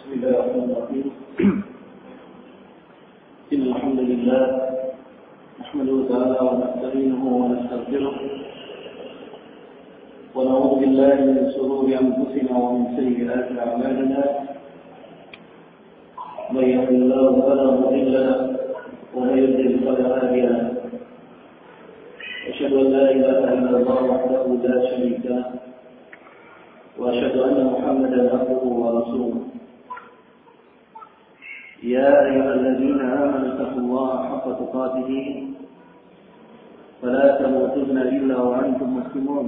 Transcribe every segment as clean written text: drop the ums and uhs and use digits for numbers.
بسم الله الرحمن الرحيم. إن الحمد لله نحمده تعالى ونستعينه ونستغفره ونعوذ بالله من شرور أنفسنا ومن سيئات أعمالنا. من يهد الله فلا مضل له ومن يضلل فلا هادي له. أشهد أن لا إله إلا الله وحده لا شريك له وأشهد أن محمدا عبده ورسوله. يا أيها الذين آمنوا اتقوا الله حق تقاته فلا تموتن إلا وأنتم مسلمون.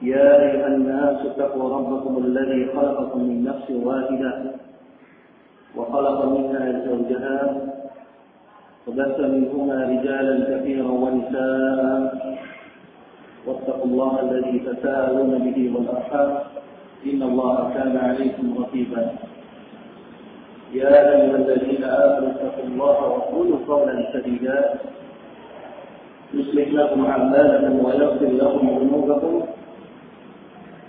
يا أيها الناس اتقوا ربكم الذي خلقكم من نفس واحدة وخلق منها زوجها وبث منهما رجالا كثيرا ونساء واتقوا الله الذي تساءلون به والأرحام إن الله كان عليكم رقيبا. يا أيها الذين آمنوا اتقوا الله وقولوا قولا سديدا يصلح لكم أعمالكم ويغفر لكم ذنوبكم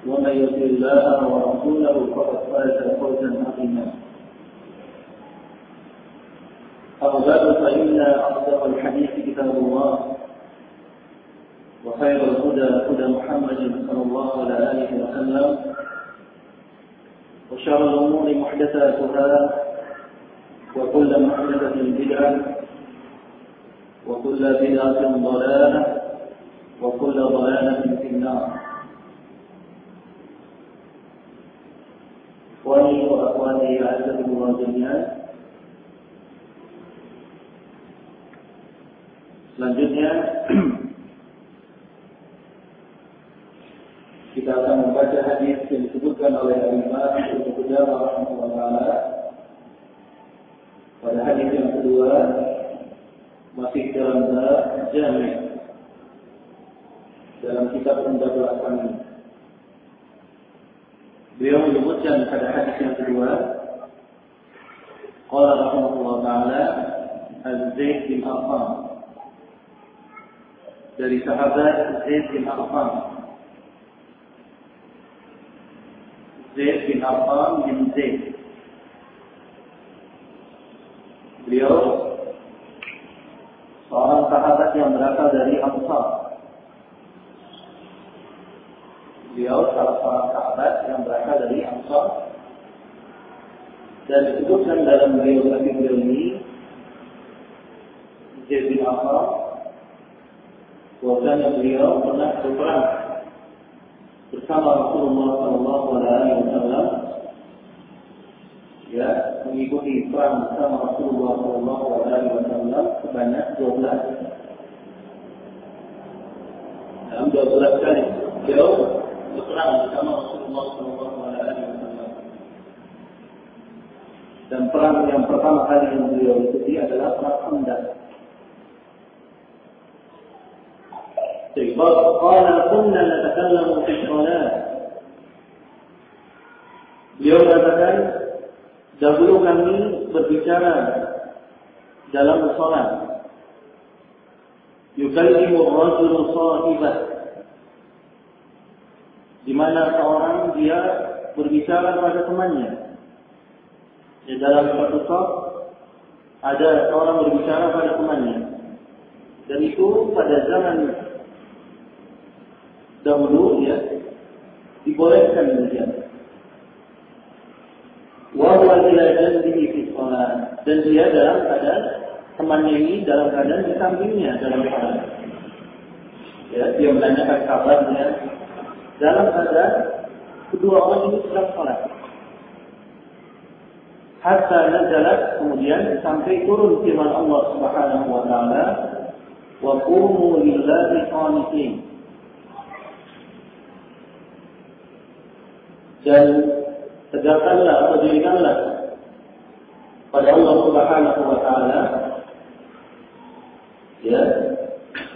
ومن يطع الله ورسوله فقد فاز فوزا عظيما. أما بعد فإن أصدق الحديث كتاب الله وخير الهدى هدى محمد صلى الله عليه وسلم وشر الأمور محدثاتها وكل محدثة بدعة وكل بدعة ضلالة وكل ضلالة في النار. إخواني وأخواتي أعزكم الله جميعا. Selanjutnya kita akan membaca hadis yang disebutkan oleh Imam Ibnu Qudamah rahimahullah taala. Pada hadis yang kedua masih dalam bab jami' dalam kitab Umdatul Ahkam. Beliau menyebutkan pada hadis yang kedua, qala rahimahullah taala Az-Zaid bin Arqam, dari sahabat Zaid bin Arqam. Zaid bin Arqam bin Zaid. Beliau seorang sahabat yang berasal dari Ansar. Beliau salah seorang sahabat yang berasal dari Ansar. Dan disebutkan dalam biografi beliau ini, Zaid bin Arqam, bahwasanya beliau pernah berperang bersama Rasulullah SAW, ya, mengikuti perang bersama Rasulullah SAW sebanyak 12. Dalam 12 kali beliau berperang bersama Rasulullah SAW. Dan perang yang pertama kali yang beliau ikuti adalah perang Khandaq. Qala kunna natakallamu fi shalah. Beliau mengatakan, dahulu kami berbicara dalam salat. Yukallimu ar-rajulu sahibah, di mana seorang dia berbicara pada temannya. Di dalam satu shaf ada seorang berbicara pada temannya. Dan itu pada zaman dahulu, ya, dibolehkan demikian. Wa huwa ila janbihi fi shalah, dan dia dalam keadaan temannya ini dalam keadaan di sampingnya dalam salat. Ya, dia menanyakan kabarnya dalam keadaan kedua orang ini sedang salat. Hatta nazalat, kemudian sampai turun firman Allah Subhanahu wa taala, wa qumu lillahi qanitin. Dan tegakkanlah atau dirikanlah pada Allah Subhanahu wa taala, ya,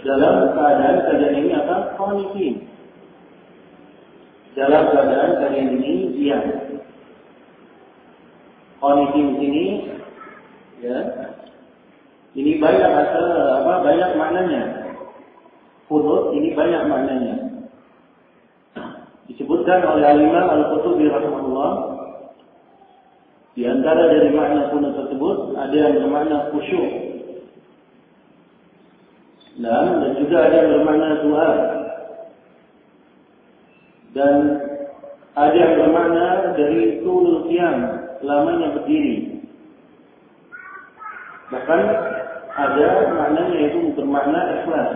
dalam keadaan ini apa? Qanitin. Dalam keadaan kalian ini diam. Qanitin ini, ya, ini banyak banyak maknanya. Qunut ini banyak maknanya. Disebutkan oleh Al-Imam Al-Qurtubi rahimahullah antara dari makna kunut tersebut ada yang bermakna khusyuk, dan juga ada yang bermakna doa, dan ada yang bermakna dari tulul qiyam, lamanya berdiri. Bahkan ada maknanya yaitu bermakna ikhlas.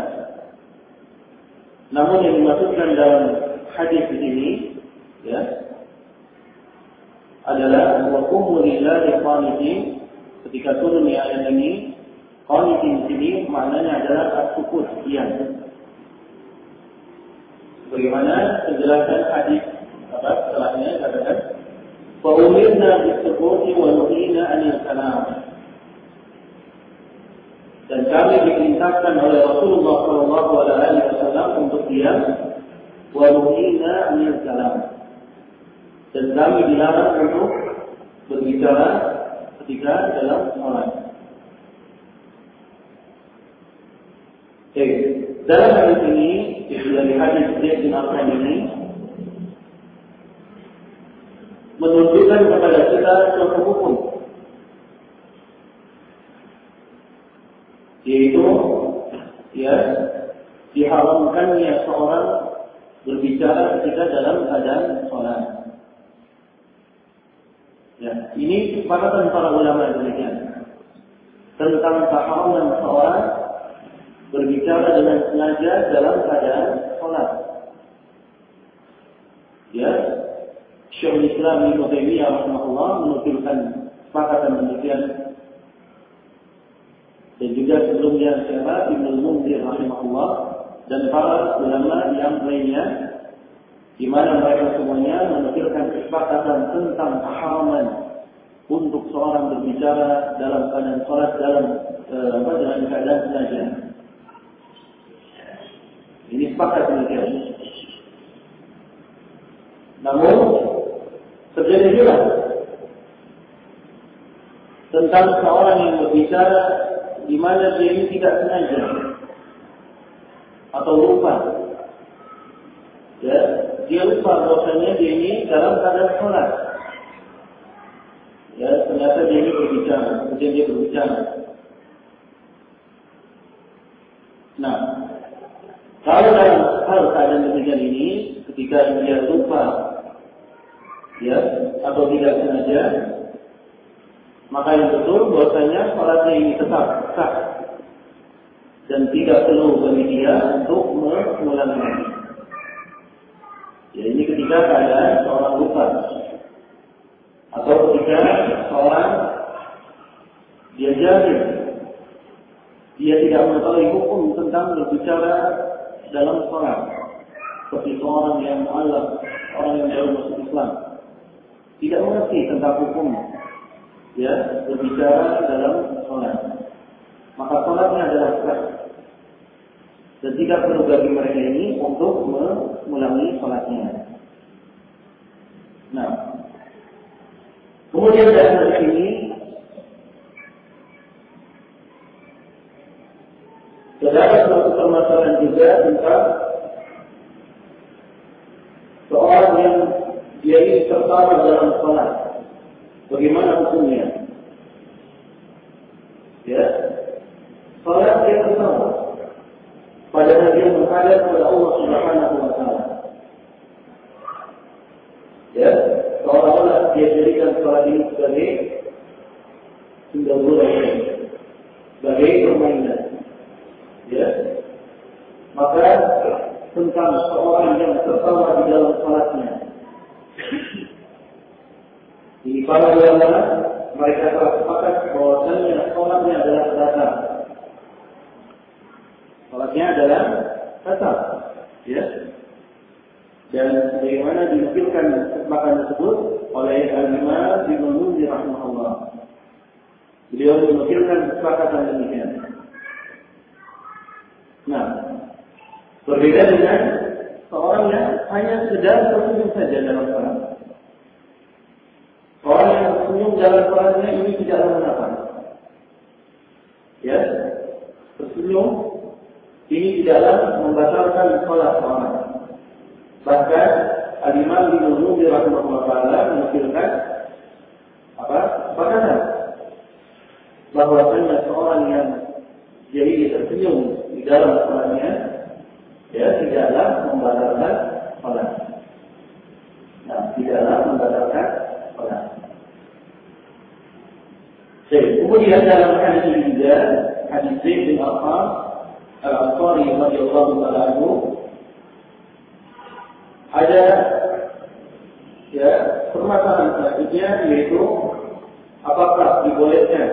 Namun yang dimaksudkan dalam hadis ini ya adalah wa qumu lillahi qanitin. Ketika turun ayat ini, qanitin di sini maknanya adalah as-sukut, diam. Bagaimana penjelasan hadis setelahnya katakan fa umirna bis-sukuti wa nuhina 'anil kalam. Dan kami diperintahkan oleh Rasulullah SAW untuk diam, wa nuhina 'anil kalam. Dan kami dilarang untuk berbicara ketika dalam salat. Dalam hadis ini, dari hadis Zaid bin Arqam ini menunjukkan kepada kita suatu hukum, yaitu diharamkannya seorang berbicara ketika dalam keadaan salat. Ya, ini kesepakatan para ulama demikian tentang keharaman seorang berbicara dengan sengaja dalam keadaan salat. Ya, Syekhul Islam Ibnu Taimiyah rahimahullah menukilkan kesepakatan demikian. Dan juga sebelumnya Syekh Ibnu Munzir rahimahullah dan para ulama yang lainnya, di mana mereka semuanya menukilkan kesepakatan tentang keharaman untuk seorang berbicara dalam keadaan salat dalam keadaan sengaja. Ini sepakat demikian. Namun terjadi juga tentang seorang yang berbicara di mana dia ini tidak sengaja atau lupa. Ya, dia lupa bahwasanya dia ini dalam keadaan salat. Ya, ternyata dia ini berbicara, kemudian dia berbicara. Nah, kalau dalam hal keadaan demikian ini, ketika dia lupa, ya, atau tidak sengaja, maka yang betul bahwasanya salatnya ini tetap sah dan tidak perlu bagi dia untuk mengulangi. Ya, ini ketika keadaan seorang lupa atau ketika seorang dia jahil, dia tidak mengetahui hukum tentang berbicara dalam salat, seperti seorang yang mu'allaf, orang yang baru masuk Islam, tidak mengerti tentang hukum ya berbicara dalam salat, maka salatnya adalah sah dan tidak perlu bagi mereka ini untuk mengulangi salatnya. Nah, kemudian dari sini terdapat suatu permasalahan juga tentang seorang yang dia ini tertawa dalam salat. Bagaimana hukumnya? Ya, salat dia tertawa, padahal dia menghadap kepada Allah Subhanahu wa Ta'ala. Ya, seolah-olah dia jadikan salat ini sebagai sindagura, sebagai permainan. Ya, maka tentang seorang yang tertawa di dalam salatnya, ini para ulama mereka telah sepakat bahwasanya salatnya adalah batal. Salatnya adalah batal, ya. Dan sebagaimana dinukilkan kesepakatan tersebut oleh Al-Imam Ibnu Munzir rahimahullah. Beliau menukilkan kesepakatan demikian. Nah, berbeda dengan seorang yang hanya sedang tersenyum saja dalam salat. Orang yang tersenyum dalam salatnya ini tidaklah mengapa. Ya, tersenyum ini tidaklah membatalkan salat seorang. Bahkan Al-Imam Ibnu Munzir rahimahullah taala menukilkan sepakat bahwasanya seorang yang jadi tersenyum di dalam salatnya, ya tidaklah membatalkan salat. Nah, tidaklah membatalkan salat. Kemudian dalam hadis ini juga, hadis Zaid bin Arqam Al-Ansari radhiyallahu ta'ala anhu, ada ya permasalahan selanjutnya, yaitu apakah dibolehkan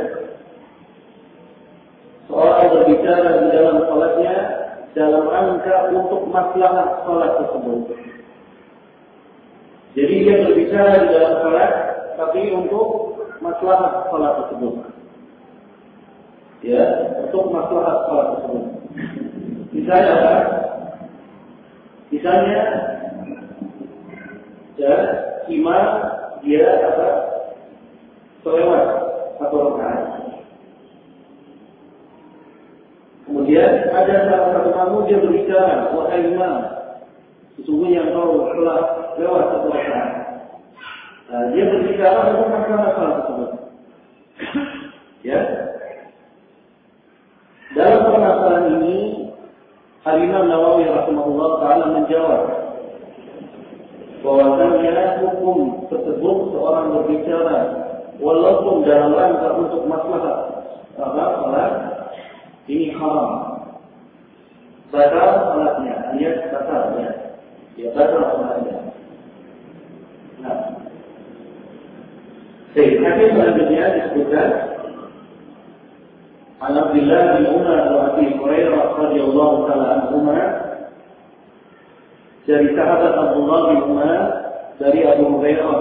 seorang berbicara di dalam salatnya dalam rangka untuk maslahat salat tersebut. Jadi dia berbicara di dalam salat tapi untuk maslahat salat tersebut. Ya, untuk maslahat salat tersebut. Misalnya ya, imam dia selewat satu rakaat. Kemudian ada salah satu tamu dia berbicara, wahai imam, sesungguhnya engkau telah lewat satu rakaat. Dia berbicara untuk masalah salat tersebut. Ya. Dalam permasalahan ini, Al-Imam Nawawi rahimahullah ta'ala menjawab bahwasanya hukum tersebut seorang berbicara walaupun dalam rangka untuk maslahat salat ini haram. Batal salatnya, alias batalnya. Ya, batal salatnya. Nah, hadis selanjutnya disebutkan An Abdullah bin Umar wa Abi Hurairah radhiyallahu ta'ala anhuma, dari sahabat Abdullah bin Umar dari Abu Hurairah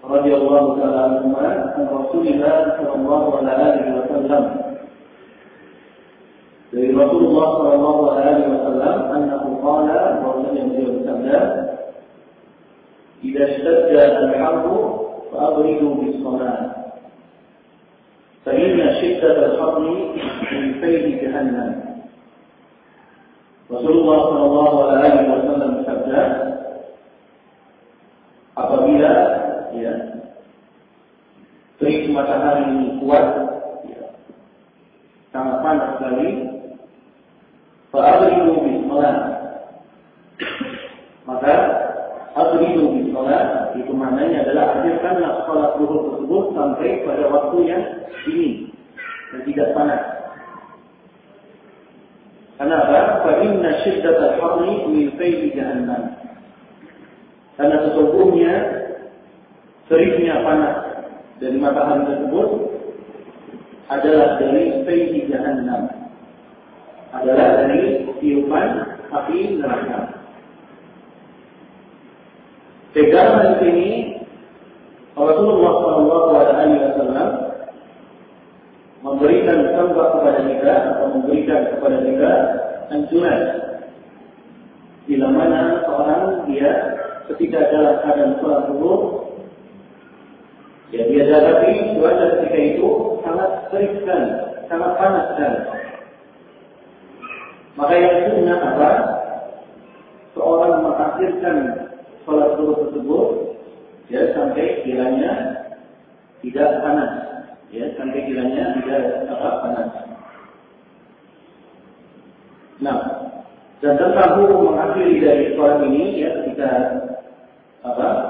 radhiyallahu ta'ala anhuma, an Rasulullah sallallahu alaihi wasallam, dari Rasulullah sallallahu alaihi wasallam, annahu qala, bahwasanya beliau bersabda, "Idza ishtadda al-harbu fa'abridu bis-shalah, fa inna shiddatal harri min fayhi jahannam." Rasulullah sallallahu alaihi wasallam bersabda, apabila ya terik matahari ini kuat, ya, sangat panas sekali, fa'abridu bis-shalah, maka abridu bis-shalah itu maknanya adalah akhirkanlah salat zuhur tersebut sampai pada waktu yang dingin dan tidak panas. Kenapa? Fa inna shiddatal harri min fayhi jahannam. Karena sesungguhnya teriknya panas dari matahari tersebut adalah dari fayhi jahannam, adalah dari tiupan api neraka. Pegangan di sini Rasulullah sallallahu alaihi wasallam memberikan contoh kepada kita atau memberikan kepada kita anjuran bila mana seorang dia ketika dalam keadaan sholat zuhur, ya dia dapati cuaca ketika itu sangat terik sekali, sangat panas sekali. Maka yang sunnah apa? Seorang mengakhirkan sholat zuhur tersebut ya sampai kiranya tidak panas, ya sampai kiranya tidak panas. Nah, dan tentang hukum mengakhiri dari sholat ini ya ketika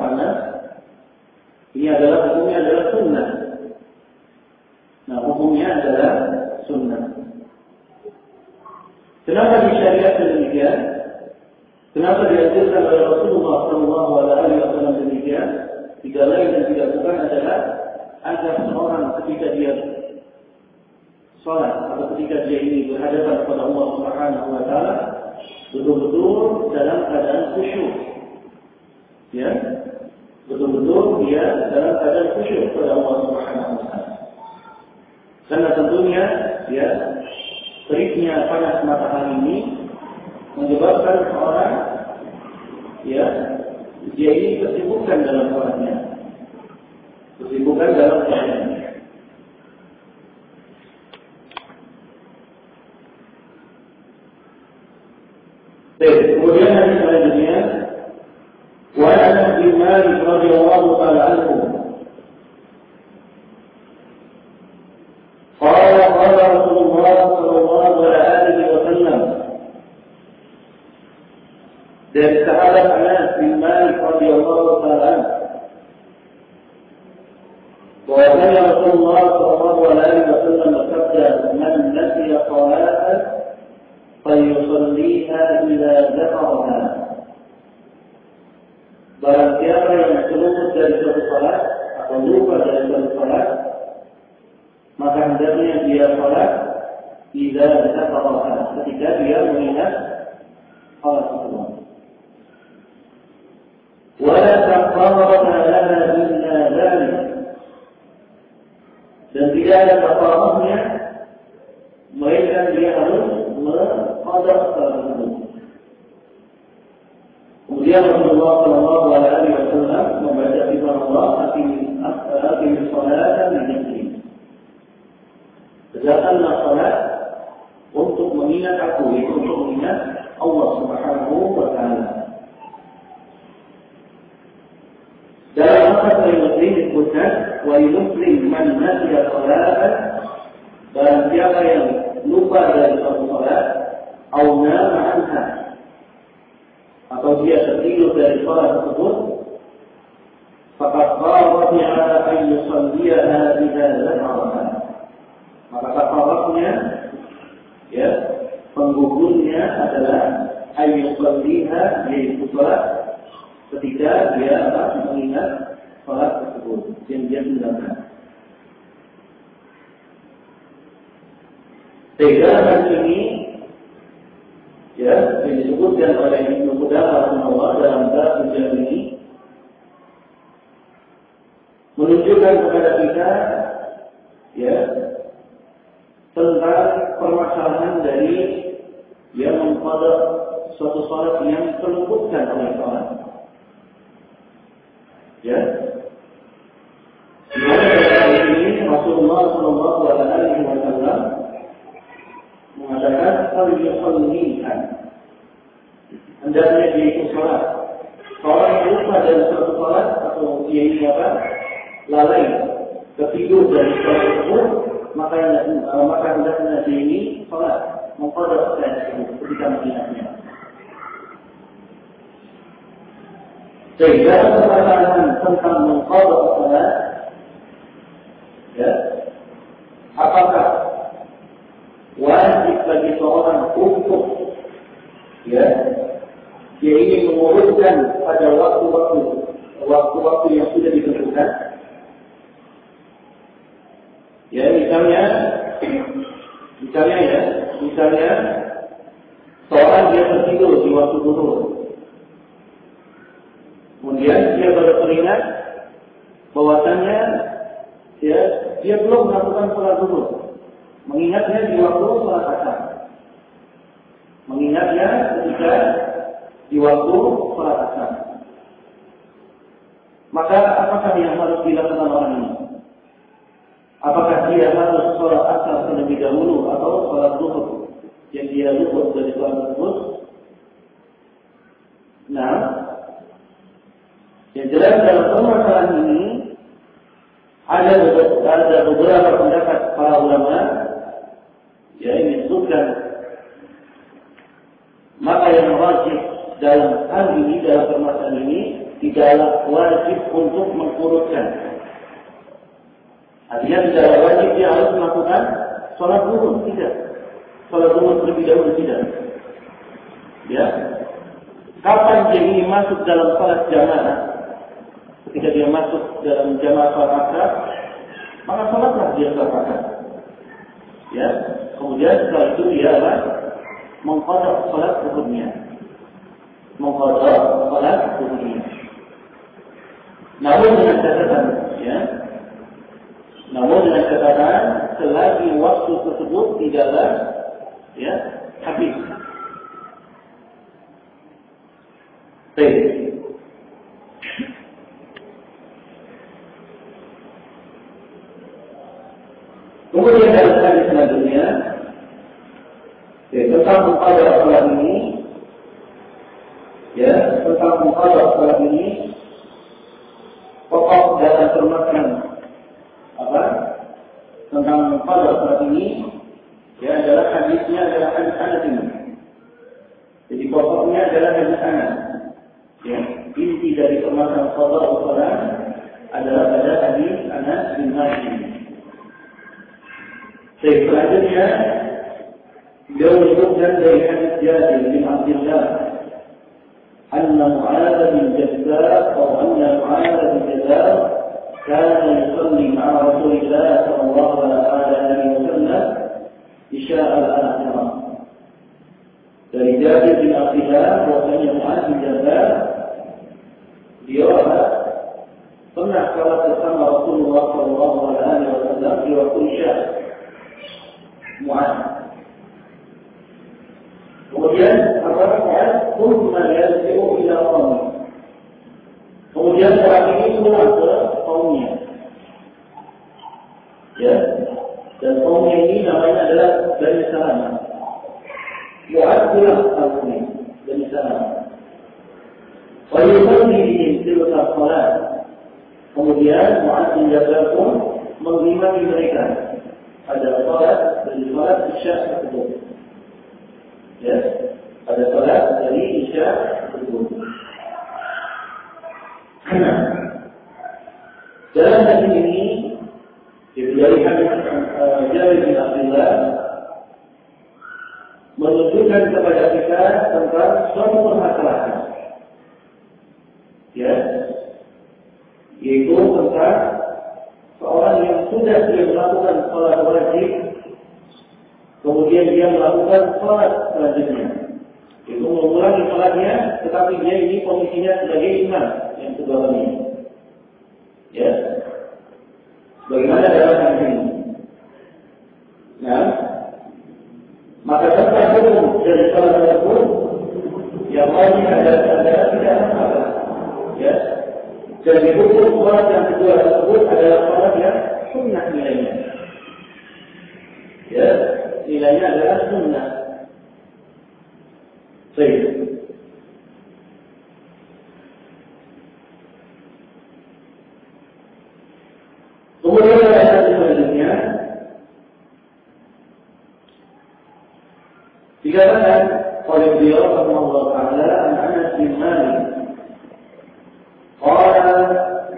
panas, ini adalah hukumnya adalah sunnah. Nah, hukumnya adalah sunnah. Kenapa disyariatkan demikian? Kenapa dianjurkan oleh Rasulullah sallallahu alaihi wasallam demikian? Tidak lain dan tidak bukan adalah agar seorang ketika dia sholat atau ketika dia ini berhadapan kepada Allah Subhanahu wa taala betul-betul dalam keadaan khusyuk. Ya. Betul-betul dia dalam keadaan khusyuk kepada Allah Subhanahu wa taala. Karena tentunya ya teriknya panas matahari ini menyebabkan seorang ya dia ini tersibukkan dalam sholatnya, tersibukkan dalam sholatnya. Kemudian hadis selanjutnya, wa Anas bin Malik radhiyallahu ta'ala anhu radhiyallahu taala bahwasanya Rasulullah sallallahu alaihi wasallam bersabda, "Man nasiya salatan falyusalliha idza dzakaraha." Barang siapa yang terluput dari suatu salat atau lupa dari suatu salat, maka hendaknya dia salat idza dzakaraha, ketika dia mengingat salat tersebut. Wala taqarraba laha illa dzalik. Dan tidak ada kafaraahnya melainkan dia harus menqadha salat tersebut. Kemudian Rasulullah sallallahu alaihi wasallam membaca firman Allah, "Aqimis salata li dzikri." Tegakkanlah salat untuk mengingat aku, yaitu untuk mengingat Allah Subhanahu wa taala. Dalam hadis Sahih Muslim disebutkan, "Wa yuslim man nasiya salatan." Barang siapa yang lupa dari suatu salat, atau nama anha, atau dia tertidur dari salat tersebut, faqad qawwati'a an yusalliha idza dzakaraha. Maka kafaratnya, ya, penggugurnya adalah ayyusalliha, yaitu salat ketika dia mengingat salat tersebut yang dia tinggalkan. Sehingga hadis ini, ya, yang disebutkan oleh Ibnu Qudamah rahimahullah dalam bab ini menunjukkan kepada kita, ya, tentang permasalahan dari yang mengqadha suatu salat yang terluputkan oleh salat. Ya. Dalam ini Rasulullah sallallahu alaihi wasallam mengatakan falyusalliha. Hendaknya dia ikut salat. Orang yang lupa dari suatu salat atau dia ini lalai tertidur dari salat tersebut, maka hendaknya dia ini salat mengqadha salat ketika mengingatnya. Sehingga permasalahan tentang mengqadha salat, ya, apakah wajib bagi seorang untuk, ya, dia ingin menguruskan pada waktu-waktu yang sudah ditentukan. Ya, misalnya seorang dia tertidur di waktu zuhur. Kemudian dia baru teringat bahwasannya, ya, dia belum melakukan salat zuhur. Mengingatnya di waktu salat asar. Mengingatnya ketika di waktu salat asar. Maka apakah yang harus dilakukan orang ini? Apakah dia harus salat asar terlebih dahulu atau salat zuhur yang dia luput dari salat tersebut? Nah, yang jelas dalam permasalahan ini ada beberapa pendapat para ulama, ya, ini disebutkan. Maka yang wajib dalam hal ini, dalam permasalahan ini, tidaklah wajib untuk mengurutkan. Artinya tidaklah wajib dia harus melakukan sholat zuhur, tidak. Sholat zuhur terlebih dahulu, tidak. Ya. Kapan dia ini masuk dalam sholat jamaah? Ketika dia masuk dalam jamaah sholat asar, maka sholatlah dia sholat asar. Ya. Kemudian setelah itu dia mengqadha salat zuhurnya. Namun dengan catatan, ya. Selagi waktu tersebut tidaklah, ya, habis. Baik. Kemudian dalam hadis selanjutnya, tentang mengqadha salat ini, ya, tentang mengqadha salat ini, pokok dalam termasuk tentang mengqadha salat ini, ya, adalah hadisnya adalah hadis Anas ini. Jadi pokoknya adalah hadis Anas. Ya, inti dari permasalahan dinamakan qada salat adalah pada hadis Anas bin Malik. Selanjutnya beliau menyebutkan dari hadis Jabir bin Abdullah anna Mu'adz bin Jabal atau anna Mu'adz bin Jabal kana yusalli ma'a Rasulillah sallallahu alaihi wasallam isya al-akhirah. Dari Jabir bin Abdullah bahwasanya Mu'adz bin Jabal dia pernah salat bersama Rasulullah sallallahu alaihi wasallam di waktu isya. Mu'adz. Kemudian apa Mu'adz thumma yarji'u ila qaumi. Kemudian orang ini pulang ke kaumnya. Ya. Dan kaumnya ini namanya adalah Bani Salamah. Mu'adz pulang ke kaumnya Bani Salamah. Wa yusalli bihim tilka salat. Kemudian Mu'adz bin Jabal pun mengimami mereka pada salat dari salat isya tersebut. Ya, pada salat dari isya tersebut. Dalam hadis ini dari hadis Jabir bin Abdullah menunjukkan kepada kita tentang suatu permasalahan. Ya, yaitu tentang seorang yang sudah dia melakukan salat wajib, kemudian dia melakukan salat selanjutnya, itu mengulangi salatnya, tetapi dia ini posisinya sebagai imam yang kedua ini. Ya, bagaimana dalam hal ini? Nah, maka tentang hukum dari salat tersebut yang wajib adalah tidak masalah. Ya. Dan hukum salat yang kedua tersebut adalah salat yang sunnah nilainya. Ya, nilainya adalah sunnah. Baik. Kemudian ayat selanjutnya dikatakan oleh beliau rahimahullah taala Anas bin Malik قال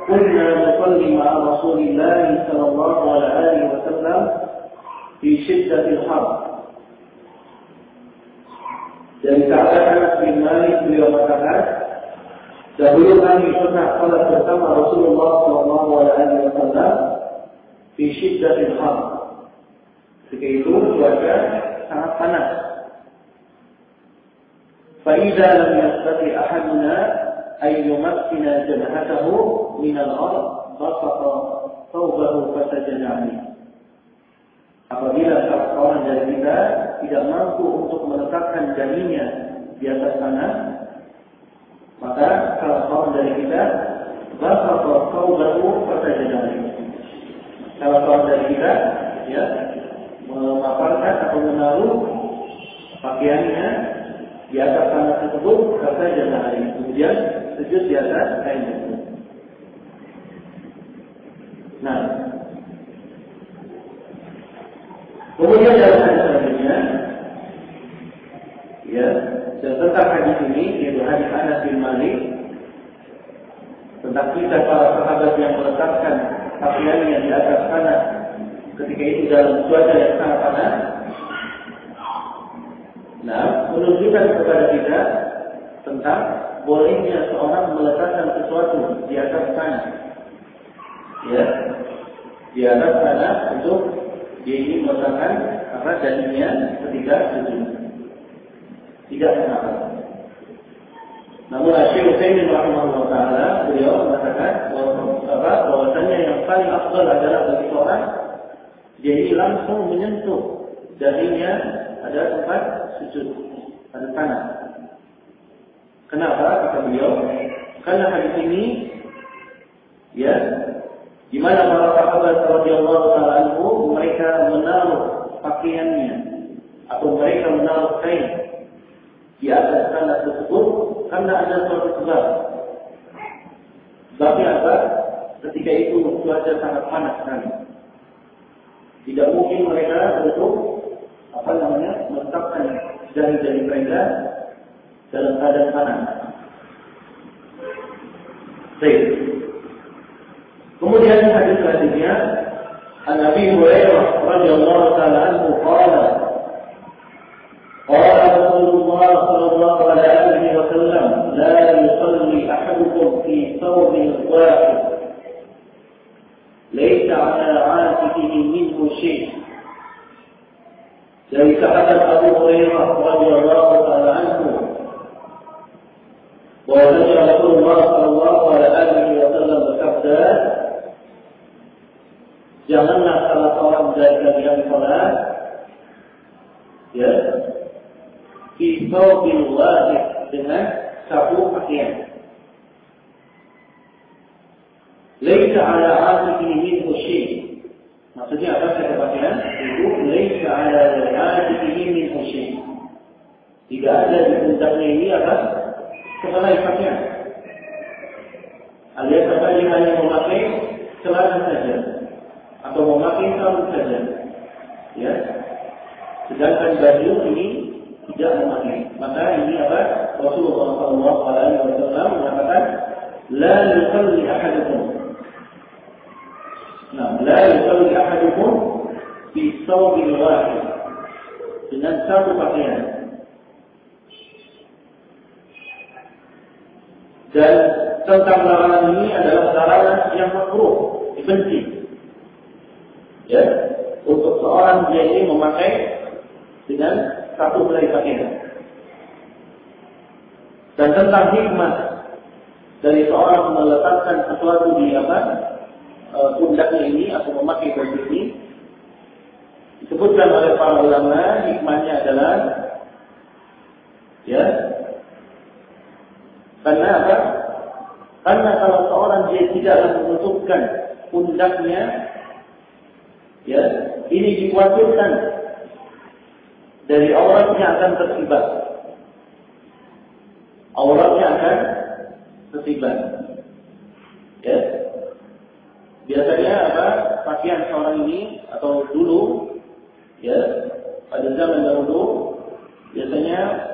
كنا نصلي مع رسول الله صلى الله عليه وسلم في شدة الحر. Dari sahabat Anas bin Malik beliau mengatakan, dahulu kami pernah salat bersama Rasulullah sallallahu alaihi wasallam di syiddatil har. Ketika itu cuaca sangat panas. Fa idza lam yastati ahaduna ay yumakkina jabhatahu min al-ard basata thawbahu fasajada alayhi. Apabila seorang dari kita tidak mampu untuk meletakkan dahinya di atas tanah, maka salah seorang dari kita basata thawbahu fasajada alayhi. Salah seorang dari kita ya memaparkan atau menaruh pakaiannya di atas tanah tersebut fasajada alayhi. Kemudian sujud di atas kain tersebut. Nah, kemudian dalam hadis selanjutnya, ya, dan tentang hadis ini yaitu hadis Anas bin Malik tentang kisah para sahabat yang meletakkan pakaiannya di atas tanah ketika itu dalam cuaca yang sangat panas. Nah, menunjukkan kepada kita tentang bolehnya seorang meletakkan sesuatu di atas tanah, ya, di atas tanah untuk dia ingin meletakkan dahinya ketika sujud. Tidak mengapa. Namun Syekh Utsaimin rahimahullah taala beliau mengatakan bahwasanya yang paling afdal adalah bagi seorang dia ini langsung menyentuh dahinya ada tempat sujud, ada tanah. Kenapa? Kata beliau, karena hadis ini, ya, di mana para sahabat radhiyallahu taala anhu mereka menaruh pakaiannya atau mereka menaruh kain di atas tanah tersebut karena ada suatu sebab. Sebabnya apa? Ketika itu cuaca sangat panas sekali. Tidak mungkin mereka untuk meletakkan jari-jari mereka dalam keadaan panas. Baik. Kemudian hadis selanjutnya, An Abi Hurairah radhiyallahu taala anhu qala qala Rasulullah sallallahu alaihi wasallam la yusalli ahadukum fi thawbin wahid laysa 'ala 'atiqihi minhu shay'. Dari sahabat Abu Hurairah radhiyallahu taala anhu bahwa Rasulullah sallallahu alaihi wasallam bersabda, janganlah salah seorang dari kalian salat fi thawbil wahid, dengan satu pakaian. Laisa 'ala 'atiqihi minhu shay'. Maksudnya apa kata pakaian? Itu laisa 'ala 'atiqihi minhu shay'. Tidak ada di pundaknya ini apa? Selain pakaian. Alias apa, dia hanya memakai celana saja atau memakai sarung saja, ya. Sedangkan baju ini tidak memakai. Maka ini apa? Rasulullah SAW mengatakan, la yusalli ahadukum. Nah, la yusalli ahadukum fi thawbil wahid, dengan satu pakaian. Dan tentang larangan ini adalah larangan yang makruh, dibenci. Ya, untuk seorang dia ini memakai dengan satu helai pakaian. Dan tentang hikmah dari seorang meletakkan sesuatu di pundaknya ini atau memakai baju ini, disebutkan oleh para ulama, hikmahnya adalah karena apa? Karena kalau seorang dia tidak menutupkan pundaknya, ini dikhawatirkan dari auratnya akan tersibat. Auratnya akan tersibat. Ya. Biasanya apa? Pakaian seorang ini atau dulu, pada zaman dahulu, biasanya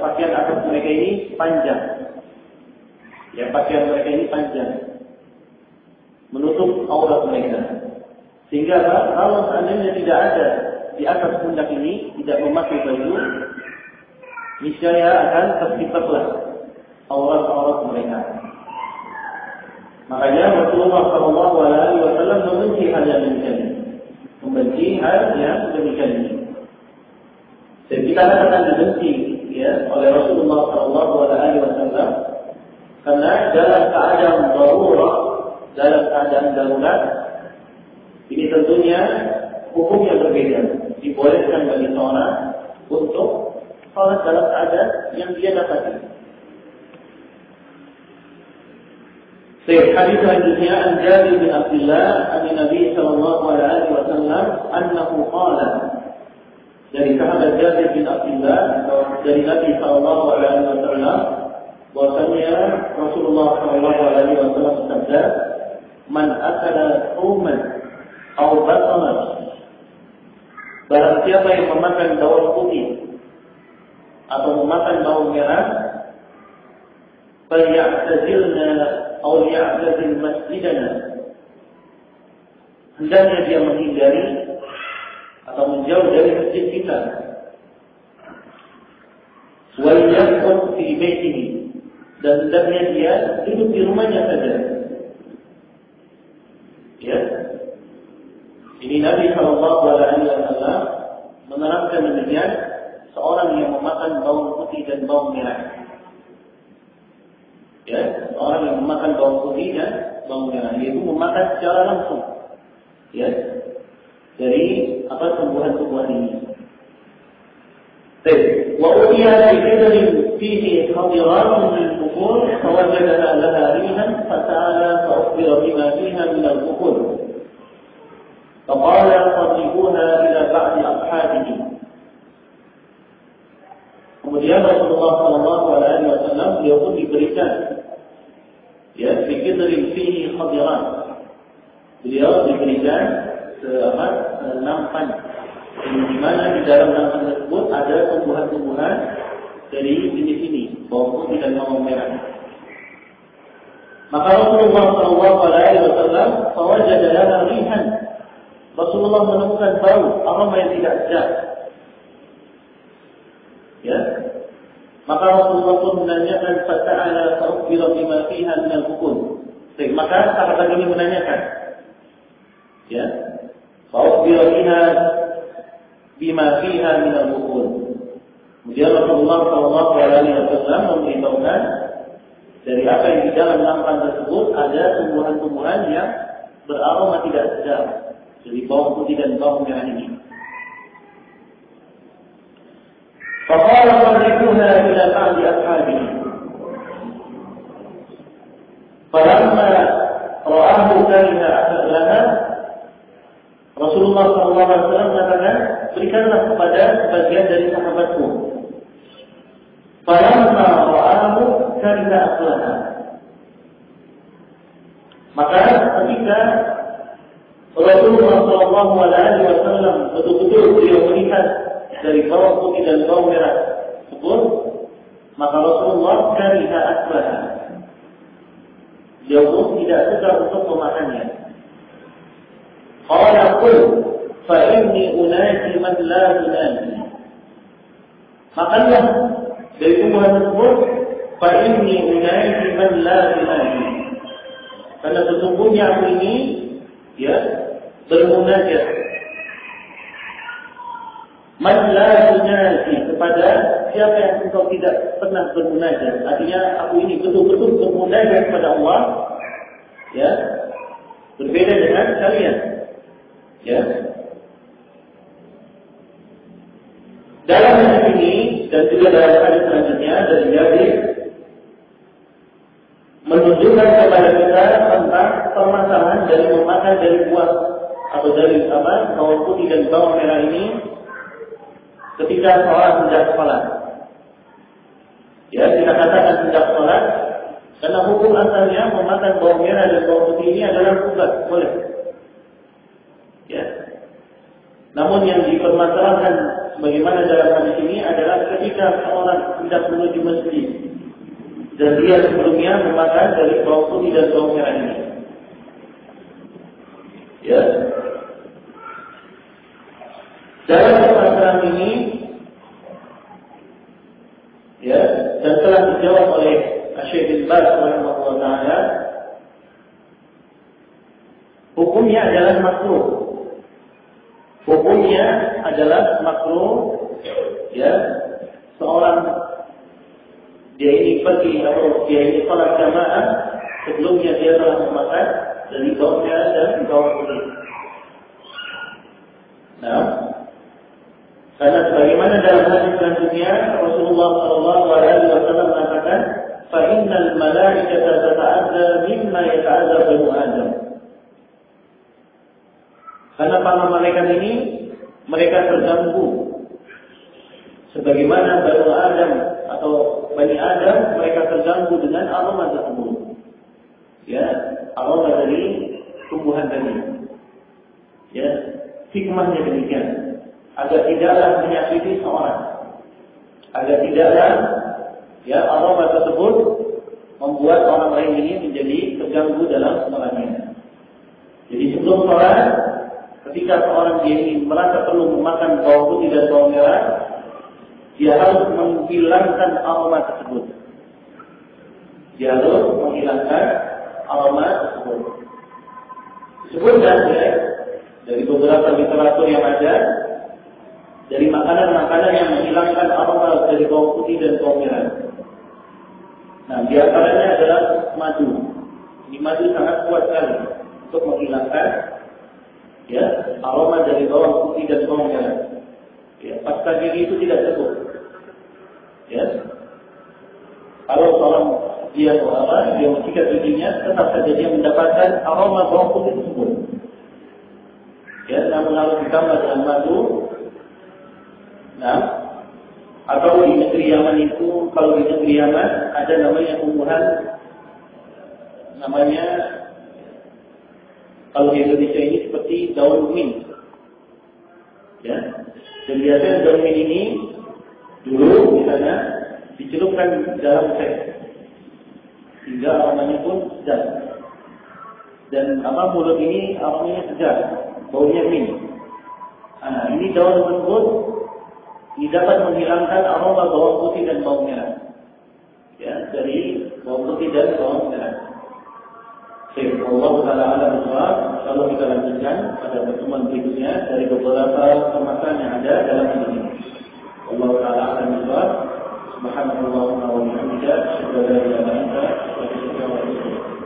pakaian atas mereka ini panjang. Ya, pakaian mereka ini panjang, menutup aurat mereka. Sehingga kalau seandainya tidak ada di atas pundak ini, tidak memakai baju, niscaya akan tersibaklah aurat-aurat mereka. Makanya Rasulullah SAW membenci hal yang demikian ini. Membenci hal yang demikian ini. Dan kita akan dibenci oleh Rasulullah SAW karena dalam keadaan darurat, ini tentunya hukum yang berbeda. Dibolehkan bagi seorang untuk salat dalam keadaan yang dia dapati. Hadis selanjutnya, an Jabir bin Abdullah an Nabi sallallahu alaihi wasallam annahu qala, dari sahabat Jabir bin Abdullah dari Nabi sallallahu alaihi wasallam bahwasanya Rasulullah sallallahu alaihi wasallam bersabda, man akala thuman aw basala, barang siapa yang memakan bawang putih atau memakan bawang merah, falyatazilna aw ya'tazil masjidana, hendaknya dia menghindari atau menjauh dari masjid kita. Wa yaqut fi baitihi, dan hendaknya dia duduk di rumahnya saja. Ya. Ini Nabi sallallahu alaihi wasallam menerangkan demikian seorang yang memakan bawang putih dan bawang merah. Ya, orang yang memakan bawang putih dan bawang merah, yaitu memakan secara langsung, dari tumbuhan-tumbuhan ini. Wa utiya bi qadarin fihi khadiratun min bukhur, fawajadaha laha rihan, fata'ala fa'ukhbira bima fiha min al-bukhur. Faqala fadribuha ila ba'di ashabihi. Kemudian Rasulullah sallallahu alaihi wasallam beliau pun diberikan biqidrin fihi khadiran. Beliau diberikan nampan, di mana di dalam nampan tersebut ada tumbuhan-tumbuhan dari jenis ini, bawang putih dan bawang merah. Maka Rasulullah SAW fawajada laha rihan. Rasulullah menemukan bau aroma yang tidak sedap. Ya. Maka Rasulullah pun menanyakan fata'ala fa'ukhbira bima fiha min al-bukun. Maka sahabat ini menanyakan. Ya. Fa'ukhbira bima fiha min al-bukun. Kemudian Rasulullah SAW memberitahukan dari apa yang di dalam nampan tersebut ada tumbuhan-tumbuhan yang beraroma tidak sedap. Jadi bawang putih dan bawang merah ini. Faqala qadribuha ila ba'di ashabihi. Falamma ra'ahu kariha ahlaha, Rasulullah SAW mengatakan, berikanlah kepada sebagian dari sahabatku. Falamma ra'ahu kariha ahlaha. Maka ketika Rasulullah SAW betul-betul beliau melihat dari bawang putih dan bawang merah tersebut, maka Rasulullah kariha aslaha. Dia pun tidak suka untuk memakannya. Qala qul fa inni unaji man la unaji. Makanlah dari tumbuhan tersebut, fa inni unaji man la unaji. Karena sesungguhnya aku ini ya bermunajat. Man la yunaji, kepada siapa yang engkau tidak pernah bermunajat. Artinya aku ini betul-betul bermunajat kepada Allah. Ya. Berbeda dengan kalian. Ya. Dalam hadis ini dan juga dalam hadis selanjutnya dari Jabir menunjukkan kepada kita tentang permasalahan dari memakan dari buah atau dari bawang putih dan bawang merah ini ketika sholat hendak sholat. Ya, kita katakan hendak sholat karena hukum asalnya memakan bawang merah dan bawang putih ini adalah sunat, boleh. Ya. Namun yang dipermasalahkan sebagaimana dalam hadis ini adalah ketika seorang hendak menuju masjid dan dia sebelumnya memakan dari bawang putih dan bawang merah ini. Ya. Dalam permasalahan ini, ya, dan telah dijawab oleh Syekh bin Baz rahimahullah taala, hukumnya adalah makruh. Hukumnya adalah makruh, ya, seorang dia ini pergi atau dia ini sholat jamaah sebelumnya dia telah memakan dari bawang merah dan bawang putih. Nah, karena sebagaimana dalam hadis selanjutnya Rasulullah SAW mengatakan, "Fa innal malaikata tata'adza mimma yata'adza banu Adam." Karena para malaikat ini mereka terganggu sebagaimana banu Adam atau Bani Adam mereka terganggu dengan aroma tersebut. Ya, aroma dari tumbuhan tadi. Ya, hikmahnya demikian. Agar tidaklah menyakiti seorang, agar tidaklah ya aroma tersebut membuat orang lain ini menjadi terganggu dalam sholatnya. Jadi sebelum sholat, ketika seorang dia ini merasa perlu memakan bawang putih dan bawang merah, dia harus menghilangkan aroma tersebut. Dia harus menghilangkan aroma tersebut. Disebutkan ya dari beberapa literatur yang ada, dari makanan-makanan yang menghilangkan aroma dari bawang putih dan bawang merah. Nah, di antaranya adalah madu. Ini madu sangat kuat sekali untuk menghilangkan ya aroma dari bawang putih dan bawang merah. Ya, pasca gigi itu tidak cukup. Ya, kalau seorang dia mensikat giginya, tetap saja dia mendapatkan aroma bawang putih tersebut. Ya, namun harus ditambah dengan madu. Nah, atau di negeri Yaman itu, kalau di negeri Yaman ada namanya tumbuhan, namanya kalau di Indonesia ini seperti daun mint. Ya, dan biasanya daun mint ini dulu misalnya dicelupkan dalam teh, sehingga aromanya pun sedap. Dan mulut ini aromanya segar, baunya min. Ini daun tersebut dapat menghilangkan aroma bawang putih dan bawang merah. Ya, dari bawang putih dan bawang merah. Baik, Allah Taala alam bisawab. Kalau kita lanjutkan pada pertemuan berikutnya dari beberapa permasalahan yang ada dalam ini. Allah Taala alam bisawab. Subhanallah wa bihamdihi, asyhadu an la ilaha illa anta, astaghfiruka wa atubu ilaik.